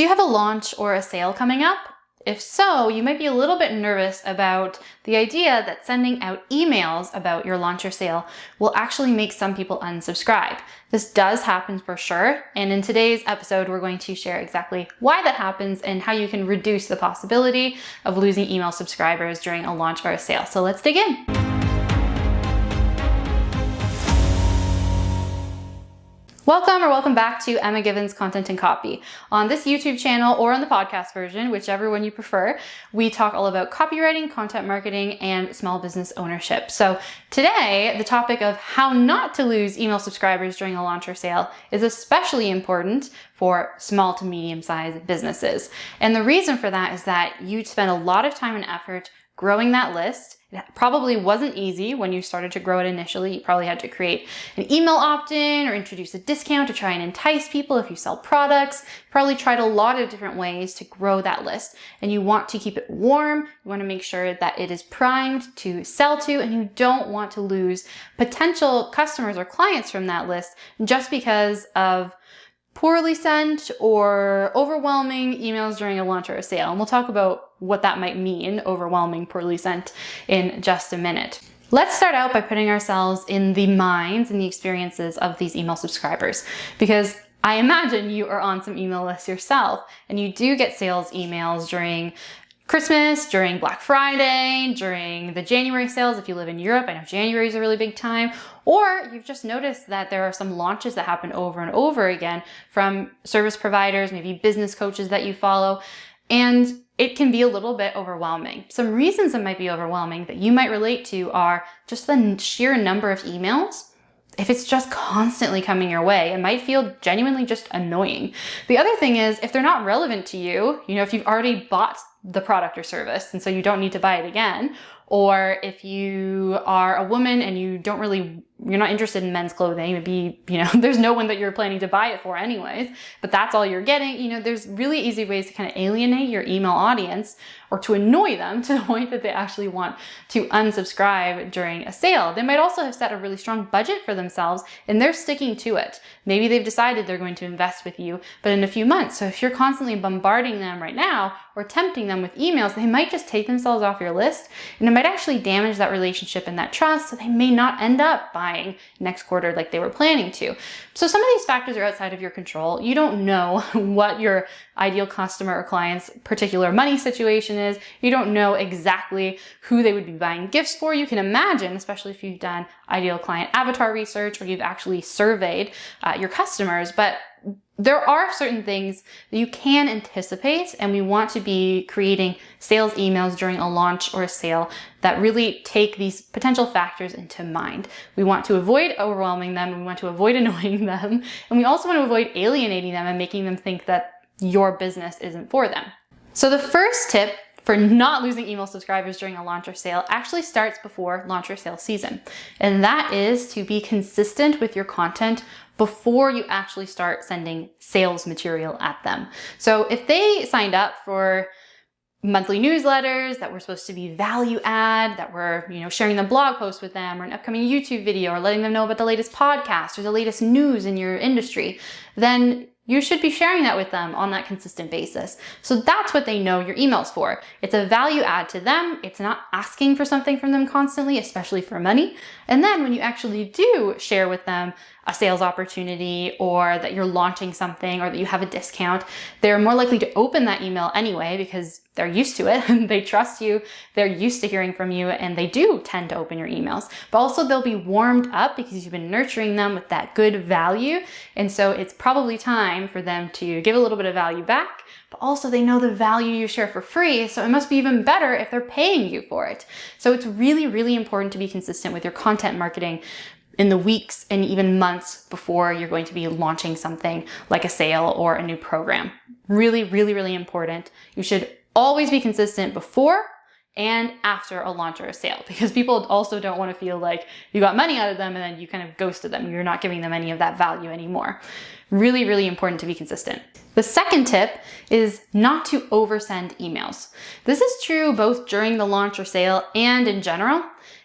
Do you have a launch or a sale coming up? If so, you might be a little bit nervous about the idea that sending out emails about your launch or sale will actually make some people unsubscribe. This does happen for sure, and in today's episode, we're going to share exactly why that happens and how you can reduce the possibility of losing email subscribers during a launch or a sale. So let's dig in. Welcome back to Emma Given's Content and Copy. On this YouTube channel or on the podcast version, whichever one you prefer, we talk all about copywriting, content marketing, and small business ownership. So today, the topic of how not to lose email subscribers during a launch or sale is especially important for small to medium-sized businesses. And the reason for that is that you spend a lot of time and effort growing that list. It probably wasn't easy when you started to grow it initially. You probably had to create an email opt-in or introduce a discount to try and entice people if you sell products. You probably tried a lot of different ways to grow that list, and you want to keep it warm. You want to make sure that it is primed to sell to, and you don't want to lose potential customers or clients from that list just because of poorly sent or overwhelming emails during a launch or a sale. And we'll talk about what that might mean, overwhelming, poorly sent, in just a minute. Let's start out by putting ourselves in the minds and the experiences of these email subscribers, because I imagine you are on some email lists yourself and you do get sales emails during Christmas, during Black Friday, during the January sales. If you live in Europe, I know January is a really big time. Or you've just noticed that there are some launches that happen over and over again from service providers, maybe business coaches that you follow, and it can be a little bit overwhelming. Some reasons it might be overwhelming that you might relate to are just the sheer number of emails. If it's just constantly coming your way, it might feel genuinely just annoying. The other thing is, if they're not relevant to you, if you've already bought the product or service and so you don't need to buy it again, or if you are a woman and you're not interested in men's clothing, maybe, there's no one that you're planning to buy it for anyways, but that's all you're getting. There's really easy ways to kind of alienate your email audience or to annoy them to the point that they actually want to unsubscribe during a sale. They might also have set a really strong budget for themselves and they're sticking to it. Maybe they've decided they're going to invest with you, but in a few months. So if you're constantly bombarding them right now or tempting them with emails, they might just take themselves off your list, and it might actually damage that relationship and that trust, so they may not end up buying next quarter like they were planning to. So some of these factors are outside of your control. You don't know what your ideal customer or client's particular money situation is. You don't know exactly who they would be buying gifts for. You can imagine, especially if you've done ideal client avatar research or you've actually surveyed your customers, but there are certain things that you can anticipate, and we want to be creating sales emails during a launch or a sale that really take these potential factors into mind. We want to avoid overwhelming them, we want to avoid annoying them, and we also want to avoid alienating them and making them think that your business isn't for them. So the first tip for not losing email subscribers during a launch or sale actually starts before launch or sale season. And that is to be consistent with your content before you actually start sending sales material at them. So if they signed up for monthly newsletters that were supposed to be value add, that were, sharing the blog post with them or an upcoming YouTube video or letting them know about the latest podcast or the latest news in your industry, then you should be sharing that with them on that consistent basis. So that's what they know your email's for. It's a value add to them. It's not asking for something from them constantly, especially for money. And then when you actually do share with them a sales opportunity or that you're launching something or that you have a discount, they're more likely to open that email anyway because they're used to it. They trust you. They're used to hearing from you, and they do tend to open your emails. But also they'll be warmed up because you've been nurturing them with that good value. And so it's probably time for them to give a little bit of value back, but also they know the value you share for free. So it must be even better if they're paying you for it. So it's really, really important to be consistent with your content marketing in the weeks and even months before you're going to be launching something like a sale or a new program. Really, really, really important. You should always be consistent before and after a launch or a sale, because people also don't want to feel like you got money out of them and then you kind of ghosted them. You're not giving them any of that value anymore. Really, really important to be consistent. The second tip is not to oversend emails. This is true both during the launch or sale and in general.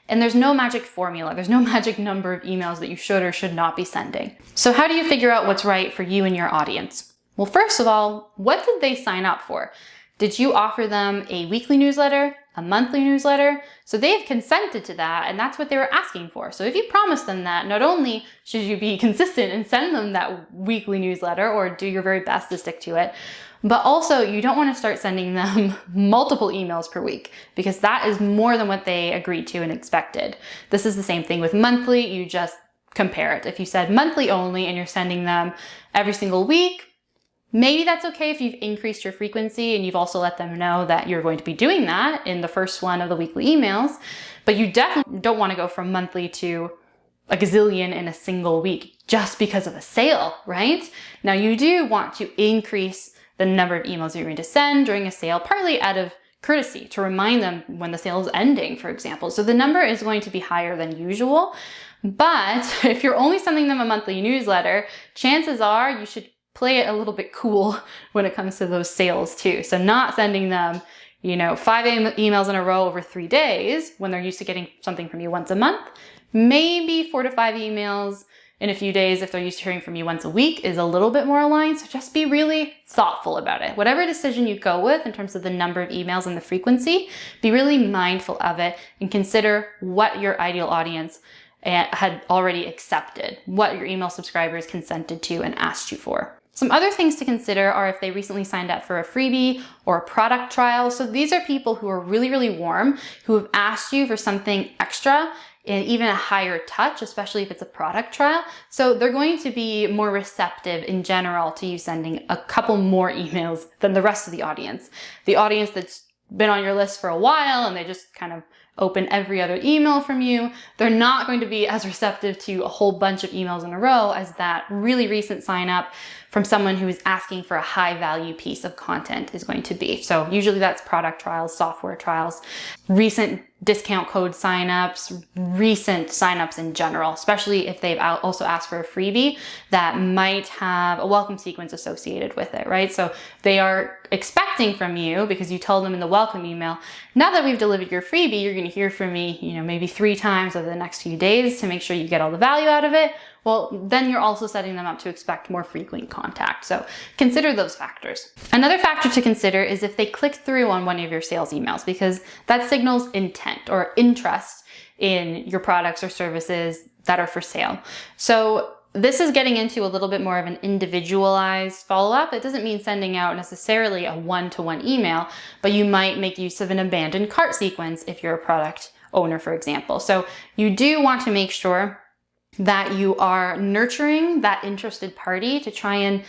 And there's no magic formula. There's no magic number of emails that you should or should not be sending. So how do you figure out what's right for you and your audience? Well, first of all, what did they sign up for? Did you offer them a weekly newsletter, a monthly newsletter? So they have consented to that, and that's what they were asking for. So if you promise them that, not only should you be consistent and send them that weekly newsletter or do your very best to stick to it, but also you don't want to start sending them multiple emails per week, because that is more than what they agreed to and expected. This is the same thing with monthly. You just compare it. If you said monthly only and you're sending them every single week, maybe that's okay if you've increased your frequency and you've also let them know that you're going to be doing that in the first one of the weekly emails, but you definitely don't want to go from monthly to a gazillion in a single week just because of a sale, right? Now you do want to increase the number of emails you're going to send during a sale, partly out of courtesy to remind them when the sale is ending, for example. So the number is going to be higher than usual, but if you're only sending them a monthly newsletter, chances are you should play it a little bit cool when it comes to those sales too. So not sending them, 5 emails in a row over 3 days when they're used to getting something from you once a month. Maybe 4 to 5 emails in a few days if they're used to hearing from you once a week is a little bit more aligned. So just be really thoughtful about it. Whatever decision you go with in terms of the number of emails and the frequency, be really mindful of it and consider what your ideal audience had already accepted, what your email subscribers consented to and asked you for. Some other things to consider are if they recently signed up for a freebie or a product trial. So these are people who are really, really warm, who have asked you for something extra and even a higher touch, especially if it's a product trial. So they're going to be more receptive in general to you sending a couple more emails than the rest of the audience. The audience that's been on your list for a while and they just kind of open every other email from you, they're not going to be as receptive to a whole bunch of emails in a row as that really recent sign up from someone who is asking for a high value piece of content is going to be. So usually that's product trials, software trials, recent discount code signups, recent signups in general, especially if they've also asked for a freebie that might have a welcome sequence associated with it, right? So they are expecting from you, because you told them in the welcome email, now that we've delivered your freebie, you're going to hear from me, maybe 3 times over the next few days to make sure you get all the value out of it. Well, then you're also setting them up to expect more frequent contact. So consider those factors. Another factor to consider is if they click through on one of your sales emails, because that signals intent or interest in your products or services that are for sale. So this is getting into a little bit more of an individualized follow-up. It doesn't mean sending out necessarily a one-to-one email, but you might make use of an abandoned cart sequence if you're a product owner, for example. So you do want to make sure that you are nurturing that interested party to try and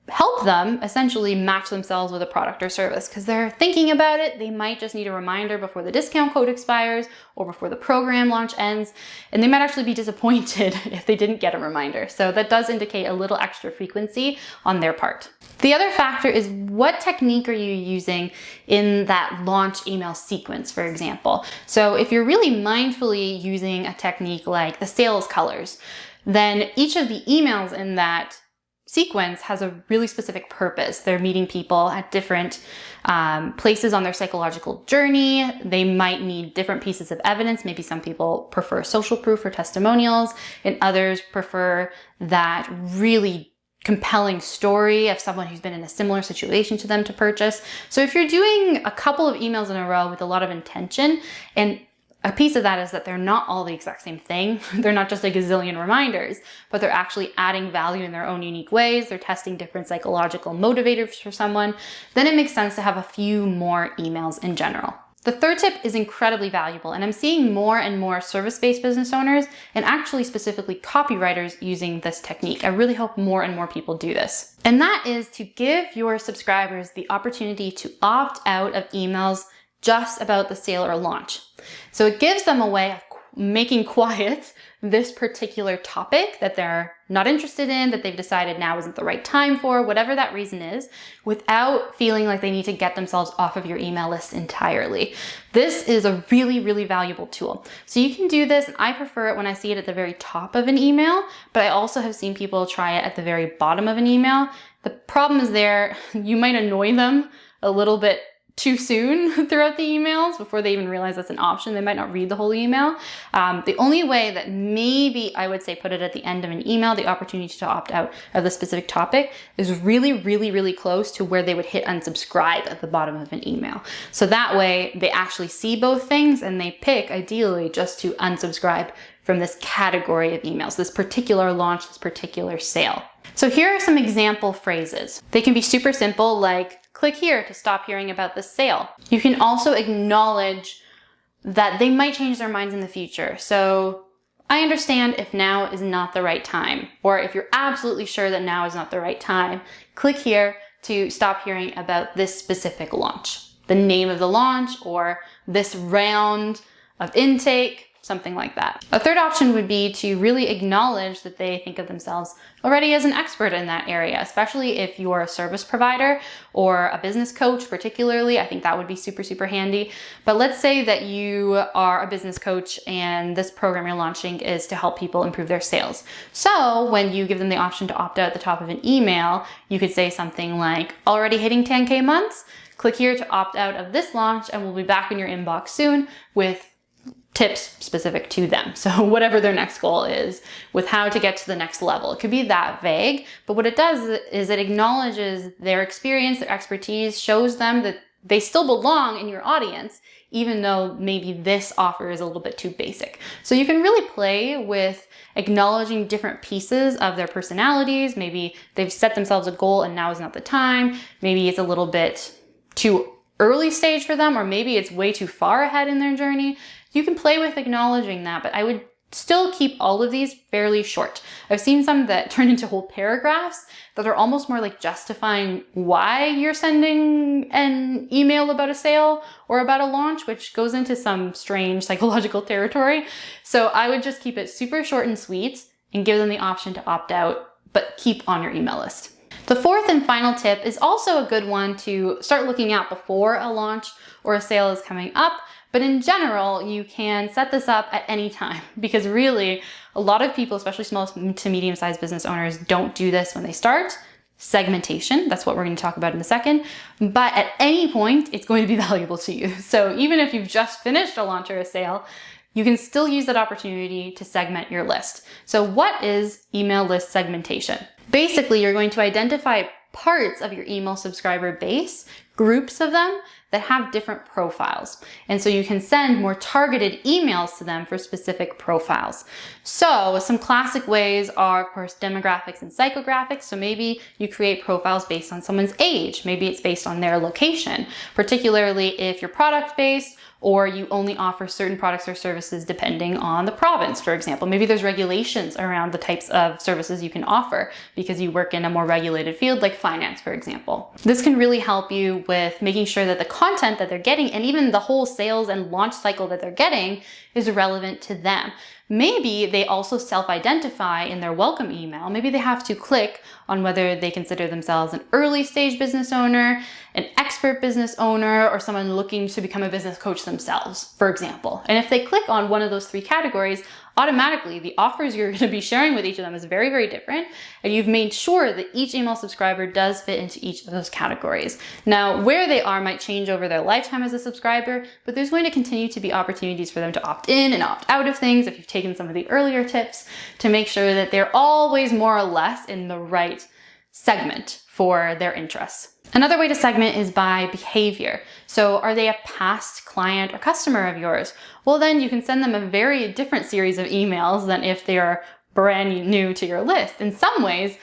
help them essentially match themselves with a product or service, because they're thinking about it. They might just need a reminder before the discount code expires or before the program launch ends, and they might actually be disappointed if they didn't get a reminder. So that does indicate a little extra frequency on their part. The other factor is, what technique are you using in that launch email sequence, for example? So if you're really mindfully using a technique like the sales colors, then each of the emails in that sequence has a really specific purpose. They're meeting people at different places on their psychological journey. They might need different pieces of evidence. Maybe some people prefer social proof or testimonials, and others prefer that really compelling story of someone who's been in a similar situation to them to purchase. So if you're doing a couple of emails in a row with a lot of intention, and a piece of that is that they're not all the exact same thing. They're not just a gazillion reminders, but they're actually adding value in their own unique ways. They're testing different psychological motivators for someone. Then it makes sense to have a few more emails in general. The third tip is incredibly valuable, and I'm seeing more and more service-based business owners, and actually specifically copywriters, using this technique. I really hope more and more people do this. And that is to give your subscribers the opportunity to opt out of emails just about the sale or launch. So it gives them a way of making quiet this particular topic that they're not interested in, that they've decided now isn't the right time for, whatever that reason is, without feeling like they need to get themselves off of your email list entirely. This is a really, really valuable tool. So you can do this, and I prefer it when I see it at the very top of an email, but I also have seen people try it at the very bottom of an email. The problem is you might annoy them a little bit too soon throughout the emails before they even realize that's an option. They might not read the whole email. The only way that maybe I would say put it at the end of an email, the opportunity to opt out of the specific topic, is really, really, really close to where they would hit unsubscribe at the bottom of an email. So that way they actually see both things and they pick ideally just to unsubscribe from this category of emails, this particular launch, this particular sale. So here are some example phrases. They can be super simple, like click here to stop hearing about this sale. You can also acknowledge that they might change their minds in the future. So I understand if now is not the right time, or if you're absolutely sure that now is not the right time, click here to stop hearing about this specific launch, the name of the launch, or this round of intake, something like that. A third option would be to really acknowledge that they think of themselves already as an expert in that area, especially if you're a service provider or a business coach particularly. I think that would be super, super handy. But let's say that you are a business coach and this program you're launching is to help people improve their sales. So when you give them the option to opt out at the top of an email, you could say something like, already hitting 10K months? Click here to opt out of this launch and we'll be back in your inbox soon with tips specific to them. So whatever their next goal is with how to get to the next level. It could be that vague, but what it does is it acknowledges their experience, their expertise, shows them that they still belong in your audience, even though maybe this offer is a little bit too basic. So you can really play with acknowledging different pieces of their personalities. Maybe they've set themselves a goal and now is not the time. Maybe it's a little bit too early stage for them, or maybe it's way too far ahead in their journey. You can play with acknowledging that, but I would still keep all of these fairly short. I've seen some that turn into whole paragraphs that are almost more like justifying why you're sending an email about a sale or about a launch, which goes into some strange psychological territory. So I would just keep it super short and sweet and give them the option to opt out, but keep on your email list. The fourth and final tip is also a good one to start looking at before a launch or a sale is coming up. But in general, you can set this up at any time because really a lot of people, especially small to medium-sized business owners, don't do this when they start. Segmentation, that's what we're going to talk about in a second. But at any point, it's going to be valuable to you. So even if you've just finished a launch or a sale, you can still use that opportunity to segment your list. So what is email list segmentation? Basically, you're going to identify parts of your email subscriber base, groups of them, that have different profiles. And so you can send more targeted emails to them for specific profiles. So some classic ways are, of course, demographics and psychographics. So maybe you create profiles based on someone's age. Maybe it's based on their location, particularly if you're product-based or you only offer certain products or services depending on the province, for example. Maybe there's regulations around the types of services you can offer because you work in a more regulated field like finance, for example. This can really help you with making sure that the content that they're getting and even the whole sales and launch cycle that they're getting is relevant to them. Maybe they also self-identify in their welcome email. Maybe they have to click on whether they consider themselves an early stage business owner, an expert business owner, or someone looking to become a business coach themselves, for example. And if they click on one of those three categories, automatically the offers you're going to be sharing with each of them is very, very different. And you've made sure that each email subscriber does fit into each of those categories. Now, where they are might change over their lifetime as a subscriber, but there's going to continue to be opportunities for them to opt in and opt out of things if you've taken some of the earlier tips to make sure that they're always more or less in the right segment for their interests. Another way to segment is by behavior. So are they a past client or customer of yours? Well, then you can send them a very different series of emails than if they are brand new to your list. In some ways,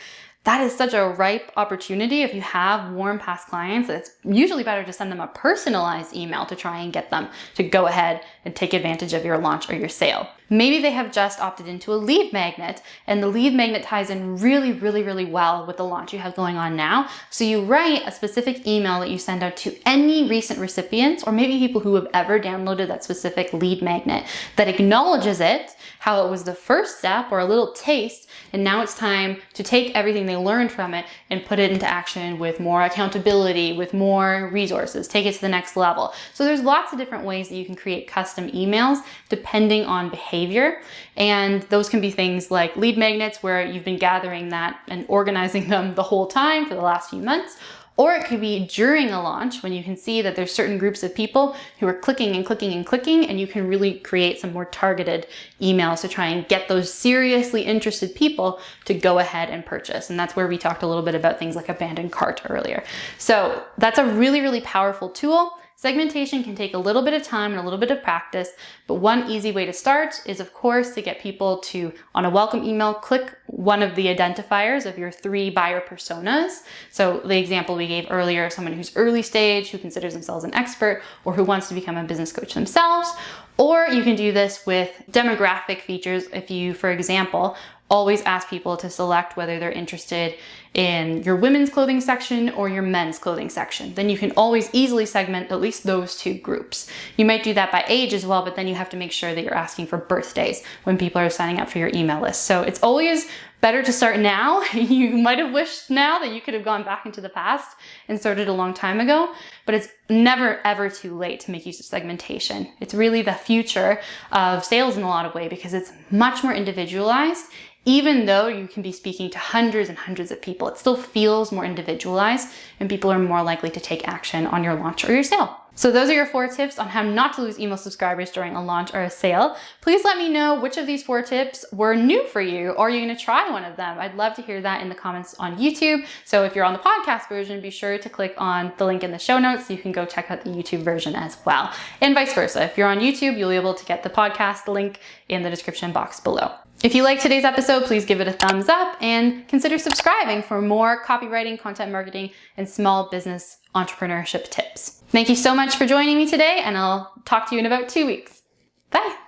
that is such a ripe opportunity. If you have warm past clients, it's usually better to send them a personalized email to try and get them to go ahead and take advantage of your launch or your sale. Maybe they have just opted into a lead magnet and the lead magnet ties in really, really, really well with the launch you have going on now. So you write a specific email that you send out to any recent recipients or maybe people who have ever downloaded that specific lead magnet that acknowledges it, how it was the first step or a little taste, and now it's time to take everything they learned from it and put it into action with more accountability, with more resources, take it to the next level. So there's lots of different ways that you can create custom emails depending on behavior. And those can be things like lead magnets where you've been gathering that and organizing them the whole time for the last few months. Or it could be during a launch when you can see that there's certain groups of people who are clicking and clicking and clicking, and you can really create some more targeted emails to try and get those seriously interested people to go ahead and purchase. And that's where we talked a little bit about things like abandoned cart earlier. So that's a really, really powerful tool. Segmentation can take a little bit of time and a little bit of practice, but one easy way to start is, of course, to get people to, on a welcome email, click one of the identifiers of your 3 buyer personas. So the example we gave earlier, someone who's early stage, who considers themselves an expert, or who wants to become a business coach themselves. Or you can do this with demographic features. If you, for example, always ask people to select whether they're interested in your women's clothing section or your men's clothing section. Then you can always easily segment at least those 2 groups. You might do that by age as well, but then you have to make sure that you're asking for birthdays when people are signing up for your email list. So it's always better to start now. You might have wished now that you could have gone back into the past and started a long time ago, but it's never ever too late to make use of segmentation. It's really the future of sales in a lot of ways because it's much more individualized. Even though you can be speaking to hundreds and hundreds of people, it still feels more individualized and people are more likely to take action on your launch or your sale. So those are your 4 tips on how not to lose email subscribers during a launch or a sale. Please let me know which of these 4 tips were new for you, or are you going to try one of them? I'd love to hear that in the comments on YouTube. So if you're on the podcast version, be sure to click on the link in the show notes so you can go check out the YouTube version as well. And vice versa. If you're on YouTube, you'll be able to get the podcast link in the description box below. If you liked today's episode, please give it a thumbs up and consider subscribing for more copywriting, content marketing, and small business entrepreneurship tips. Thank you so much for joining me today, and I'll talk to you in about 2 weeks. Bye.